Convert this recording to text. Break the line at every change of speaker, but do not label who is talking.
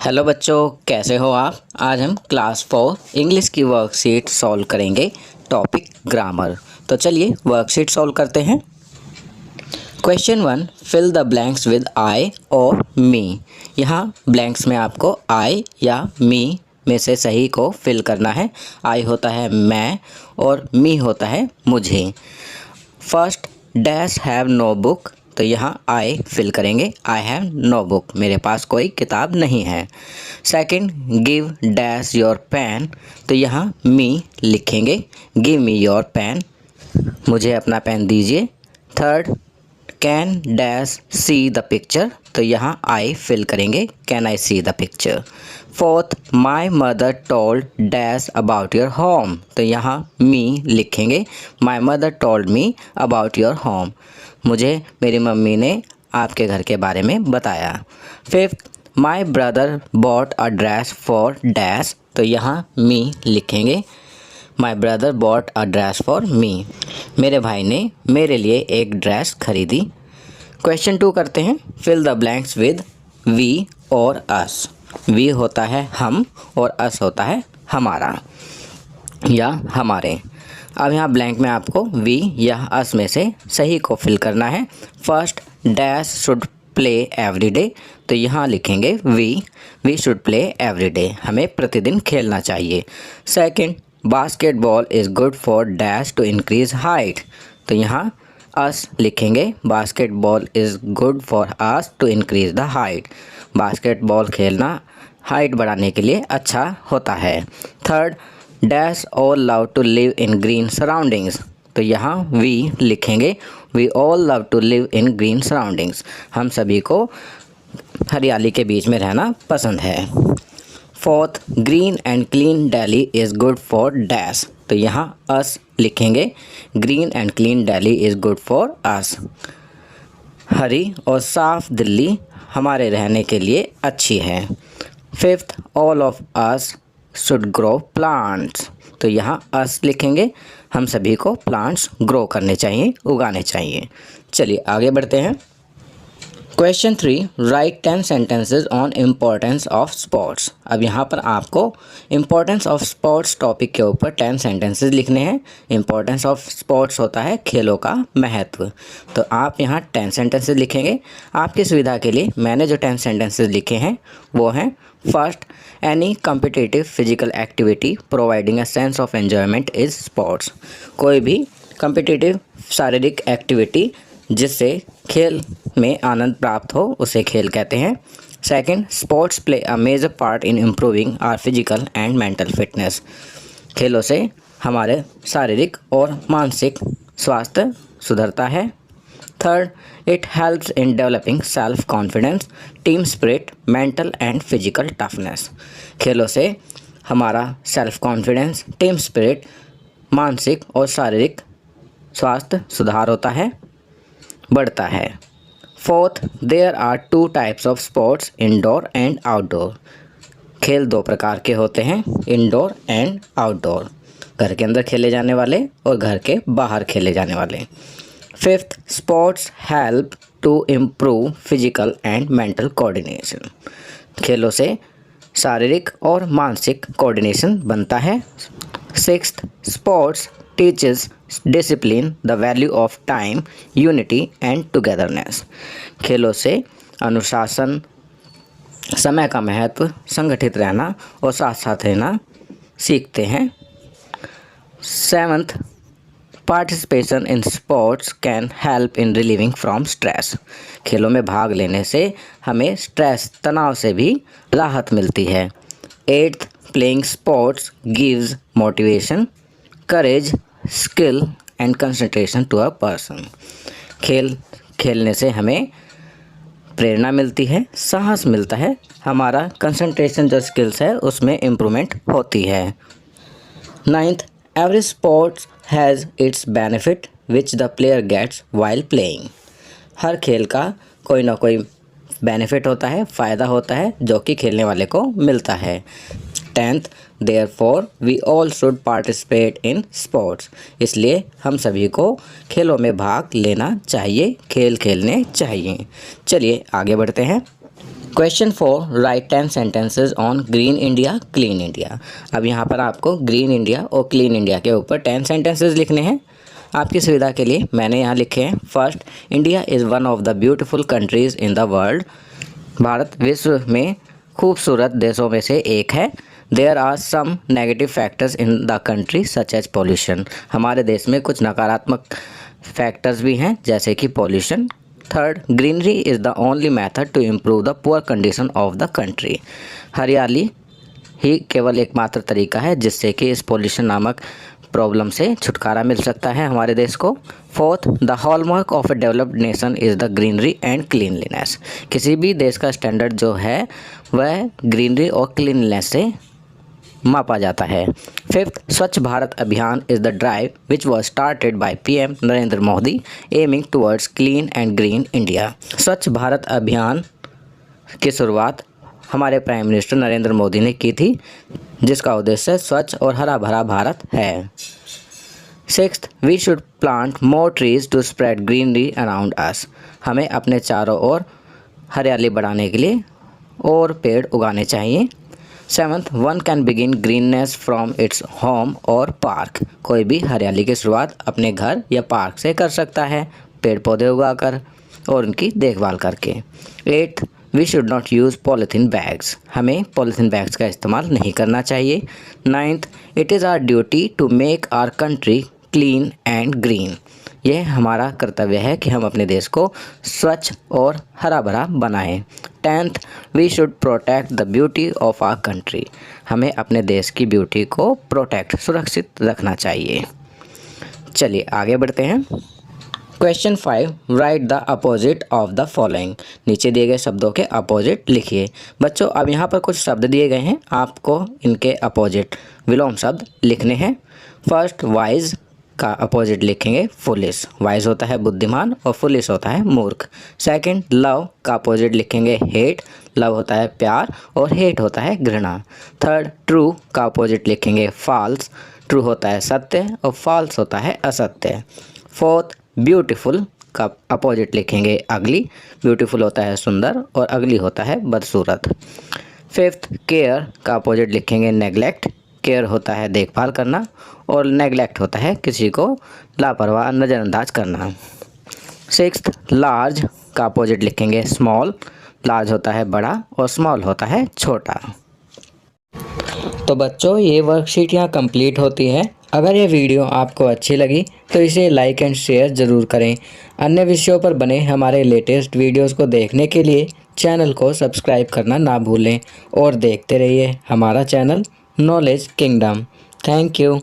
Hello बच्चों, कैसे हो आप। आज हम क्लास 4 इंग्लिश की वर्कशीट सॉल्व करेंगे, टॉपिक ग्रामर। तो चलिए वर्कशीट सॉल्व करते हैं। Question 1, fill the blanks with I और मी। यहाँ ब्लैंक्स में आपको आई या मी में से सही को फिल करना है। आई होता है मैं और मी होता है मुझे। First, dash have no book. तो यहाँ आई फिल करेंगे, आई हैव नो बुक, मेरे पास कोई किताब नहीं है। Second, give dash your pen. तो यहाँ मी लिखेंगे, गिव मी योर पेन, मुझे अपना पेन दीजिए। Third, can dash see the picture. तो यहाँ आई फिल करेंगे, can I see the picture. Fourth, my mother told dash about your home. तो यहाँ मी लिखेंगे, my mother told me about your home, मुझे मेरी मम्मी ने आपके घर के बारे में बताया। Fifth, my brother bought a dress for dash. तो यहाँ मी लिखेंगे, my brother bought a dress for me, मेरे भाई ने मेरे लिए एक ड्रेस खरीदी। क्वेश्चन 2 करते हैं, fill the blanks with we और अस। वी होता है हम और अस होता है हमारा या हमारे। अब यहाँ ब्लैंक में आपको वी या अस में से सही को फिल करना है। First, dash should play every day. तो यहाँ लिखेंगे we should play every day, हमें प्रतिदिन खेलना चाहिए। Second, basketball is good for dash to increase height. तो यहाँ अस लिखेंगे, basketball is good for us to increase the height, basketball खेलना हाइट बढ़ाने के लिए अच्छा होता है। Third, dash all love to live in green surroundings. तो यहाँ वी लिखेंगे, we all love to live in green surroundings, हम सभी को हरियाली के बीच में रहना पसंद है। Fourth, green and clean Delhi is good for dash. तो यहाँ अस लिखेंगे, green and clean Delhi is good for us, हरी और साफ़ दिल्ली हमारे रहने के लिए अच्छी है। Fifth, all of us should grow plants. तो यहाँ अस लिखेंगे, हम सभी को प्लांट्स ग्रो करने चाहिए, उगाने चाहिए। चलिए आगे बढ़ते हैं। Question 3, right 10 sentences on importance of sports. अब यहाँ पर आपको इम्पोर्टेंस ऑफ स्पोर्ट्स टॉपिक के ऊपर 10 सेंटेंसेस लिखने हैं। इम्पोर्टेंस ऑफ स्पोर्ट्स होता है खेलों का महत्व। तो आप यहाँ 10 सेंटेंसेस लिखेंगे। आपकी सुविधा के लिए मैंने जो 10 सेंटेंसेस लिखे हैं वो हैं, first, any competitive physical activity providing a sense of enjoyment is sports. कोई भी कम्पिटिटिव शारीरिक एक्टिविटी जिससे खेल में आनंद प्राप्त हो उसे खेल कहते हैं। Second, sports play a major part in improving our physical and mental fitness. खेलों से हमारे शारीरिक और मानसिक स्वास्थ्य सुधरता है। Third, it helps in developing self confidence, team spirit, mental and physical toughness. खेलों से हमारा सेल्फ कॉन्फिडेंस, टीम स्पिरिट, मानसिक और शारीरिक स्वास्थ्य सुधार होता है, बढ़ता है। Fourth, there are 2 types of sports, indoor and outdoor. खेल 2 प्रकार के होते हैं, इंडोर एंड आउटडोर, घर के अंदर खेले जाने वाले और घर के बाहर खेले जाने वाले। Fifth, sports help to improve physical and mental coordination. खेलों से शारीरिक और मानसिक कोऑर्डिनेशन बनता है। Sixth, sports teaches discipline, the value of time, unity and togetherness. खेलों से अनुशासन, समय का महत्व, संगठित रहना और साथ साथ रहना सीखते हैं। Seventh, participation in sports can help in relieving from stress. खेलों में भाग लेने से हमें स्ट्रेस, तनाव से भी राहत मिलती है। Eighth, playing sports gives motivation, courage, skill and concentration to a person. खेलने से हमें प्रेरणा मिलती है, साहस मिलता है, हमारा कंसंट्रेशन जो स्किल्स है उसमें इम्प्रूवमेंट होती है। Ninth, every sports has its benefit which the player gets while playing. हर खेल का कोई ना कोई बेनिफिट होता है, फ़ायदा होता है जो कि खेलने वाले को मिलता है। 10th, therefore we all should participate in sports. इसलिए हम सभी को खेलों में भाग लेना चाहिए, खेल खेलने चाहिए। चलिए आगे बढ़ते हैं। Question 4, right 10 sentences on green India clean India. अब यहाँ पर आपको ग्रीन इंडिया और क्लीन इंडिया के ऊपर 10 सेंटेंसेज लिखने हैं। आपकी सुविधा के लिए मैंने यहाँ लिखे हैं। First, India is one of the beautiful countries in the world. Bharat विश्व में खूबसूरत देशों में से एक है। There are some negative factors in the country such as pollution. हमारे देश में कुछ नकारात्मक फैक्टर्स भी हैं जैसे कि pollution. Third, greenery is the only method to improve the poor condition of the country. हरियाली ही केवल एकमात्र तरीका है जिससे कि इस पॉल्यूशन नामक प्रॉब्लम से छुटकारा मिल सकता है हमारे देश को। Fourth, the hallmark of A developed nation is the greenery and cleanliness. किसी भी देश का स्टैंडर्ड जो है वह ग्रीनरी और क्लीनलीनेस से मापा जाता है। फिफ्थ, स्वच्छ भारत अभियान is the drive which was started by PM Narendra Modi aiming towards clean and green India. स्वच्छ भारत अभियान की शुरुआत हमारे प्राइम मिनिस्टर नरेंद्र मोदी ने की थी जिसका उद्देश्य स्वच्छ और हरा भरा भारत है। Sixth, we should plant more trees to spread greenery around us. हमें अपने चारों ओर हरियाली बढ़ाने के लिए और पेड़ उगाने चाहिए। Seventh, one can begin greenness from its home और पार्क। कोई भी हरियाली की शुरुआत अपने घर या पार्क से कर सकता है, पेड़ पौधे उगाकर और उनकी देखभाल करके। Eighth, we should not use polythene bags. हमें पॉलीथीन बैग्स का इस्तेमाल नहीं करना चाहिए। Ninth, it is our duty to make our country clean and green. यह हमारा कर्तव्य है कि हम अपने देश को स्वच्छ और हरा भरा बनाएं। Tenth, we should protect the beauty of our country. हमें अपने देश की ब्यूटी को प्रोटेक्ट सुरक्षित रखना चाहिए। चलिए आगे बढ़ते हैं। Question 5, right the opposite of the following. नीचे दिए गए शब्दों के अपोजिट लिखिए। बच्चों अब यहाँ पर कुछ शब्द दिए गए हैं, आपको इनके अपोजिट विलोम शब्द लिखने हैं। फर्स्ट, वाइज का अपोजिट लिखेंगे फुलिश। वाइज होता है बुद्धिमान और फुलिश होता है मूर्ख। सेकंड, लव का अपोजिट लिखेंगे हेट। लव होता है प्यार और हेट होता है घृणा। थर्ड, ट्रू का अपोजिट लिखेंगे फॉल्स। ट्रू होता है सत्य और फॉल्स होता है असत्य। फोर्थ, ब्यूटीफुल का अपोजिट लिखेंगे अगली। ब्यूटीफुल होता है सुंदर और अगली होता है बदसूरत। फिफ्थ, केयर का अपोजिट लिखेंगे नेग्लेक्ट। केयर होता है देखभाल करना और नेग्लेक्ट होता है किसी को लापरवाह नज़रअंदाज करना। सिक्स्थ, लार्ज का अपोजिट लिखेंगे स्मॉल। लार्ज होता है बड़ा और स्मॉल होता है छोटा। तो बच्चों ये वर्कशीट यहाँ कंप्लीट होती है। अगर ये वीडियो आपको अच्छी लगी तो इसे लाइक एंड शेयर ज़रूर करें। अन्य विषयों पर बने हमारे लेटेस्ट वीडियोस को देखने के लिए चैनल को सब्सक्राइब करना ना भूलें और देखते रहिए हमारा channel knowledge kingdom. Thank you.